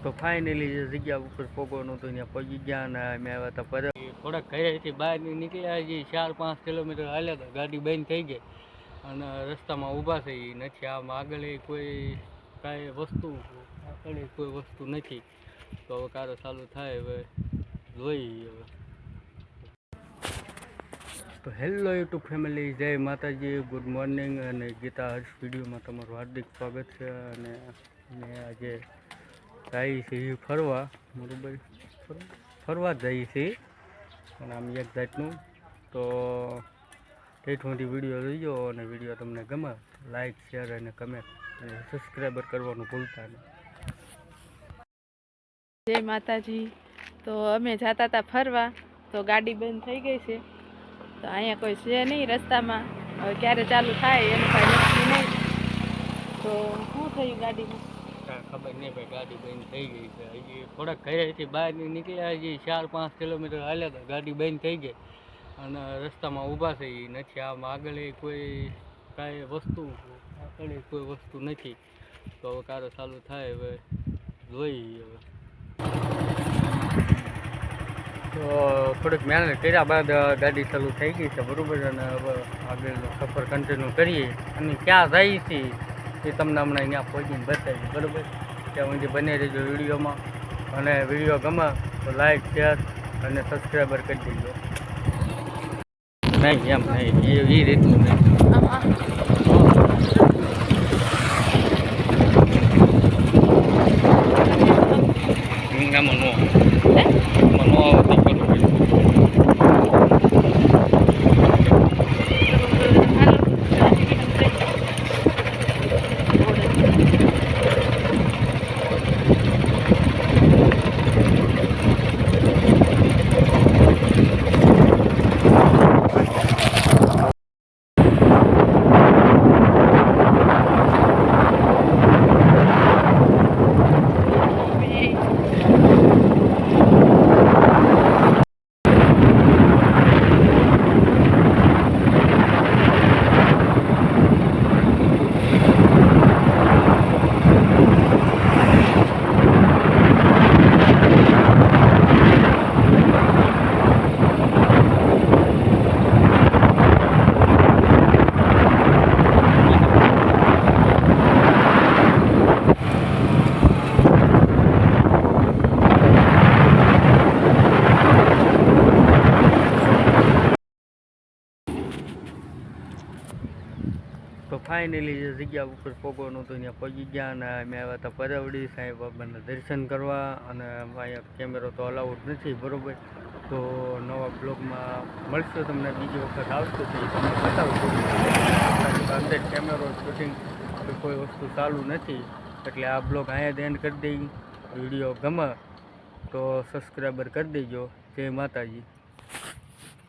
તો ફાઇનલી જે જગ્યા ઉપર પહોંચવાનું હતું ત્યાં પહોંચી ગયા અને અમે આવ્યા હતા પર થોડાક ઘરેથી બહાર નીકળ્યા હજી 4-5 કિલોમીટર હાલ્યા હતા, ગાડી બંધ થઈ ગઈ અને રસ્તામાં ઊભા થઈ નથી. આમ આગળ કોઈ કાંઈ વસ્તુ આગળ કોઈ વસ્તુ નથી, તો હવે કારો ચાલુ થાય હવે જોઈએ. હવે તો હેલો યુટ્યુબ ફેમિલી, જય માતાજી, ગુડ મોર્નિંગ અને ગીતા હર્ષ વિડીયોમાં તમારું હાર્દિક સ્વાગત છે. અને અમે આજે જઈએ છીએ ફરવા, બરાબર, ફરવા જ જઈએ છીએ અને આમ એક જાતનું. તો ઠેઠમાંથી વિડીયો જોઈજો અને વિડીયો તમને ગમે લાઈક, શેર અને કમેન્ટ અને સબસ્ક્રાઈબર કરવાનું ભૂલતા નહીં. જય માતાજી. તો અમે જતા હતા ફરવા, તો ગાડી બંધ થઈ ગઈ છે. તો અહીંયા કોઈ છે નહીં રસ્તામાં, હવે ક્યારે ચાલુ થાય એનું કાંઈ નક્કી નહીં. તો શું થયું ગાડીમાં ખબર નહીં ભાઈ, ગાડી બંધ થઈ ગઈ છે. હજી થોડાક ઘરેથી બહાર નીકળ્યા હજી 4-5 કિલોમીટર હાલ્યા હતા, ગાડી બંધ થઈ ગઈ અને રસ્તામાં ઊભા થઈ નથી. આમ આગળ કોઈ કાંઈ વસ્તુ આગળ કોઈ વસ્તુ નથી, તો હવે કારો ચાલુ થાય હવે જોઈએ. હવે તો થોડીક મહેનત કર્યા બાદ ગાડી ચાલુ થઈ ગઈ છે, બરાબર. અને હવે આગળનો સફર કન્ટિન્યુ કરીએ અને ક્યાં જઈએ છીએ એ તમને હમણાં ત્યાં પહોંચીને બતાવીએ, બરાબર. ત્યાં સુધી બને રહેજો વિડીયોમાં અને વિડીયો ગમે તો લાઈક, શેર અને સબસ્ક્રાઈબર કરી દેજો. નહીં એમ નહીં, એ રીતનું નહીં. આમાં નો આવતી કરું. તો ફાઇનલી જે જગ્યા ઉપર પહોંચવાનું હતું ત્યાં પહોંચી ગયા અને અમે આવ્યા હતા પરવડી સાંઈ બાબાના દર્શન કરવા. અને અહીંયા કેમેરો તો અલાઉડ નથી, બરાબર. તો નવા બ્લોગમાં મળશો તમને, બીજી વખત આવશો તો એ તમને બતાવશું. અંદર કેમેરો શૂટિંગ કોઈ વસ્તુ ચાલુ નથી, એટલે આ બ્લોગ અહીંયા જ એન્ડ કરી દઈ. વિડીયો ગમે તો સબસ્ક્રાઈબર કરી દેજો. જય માતાજી.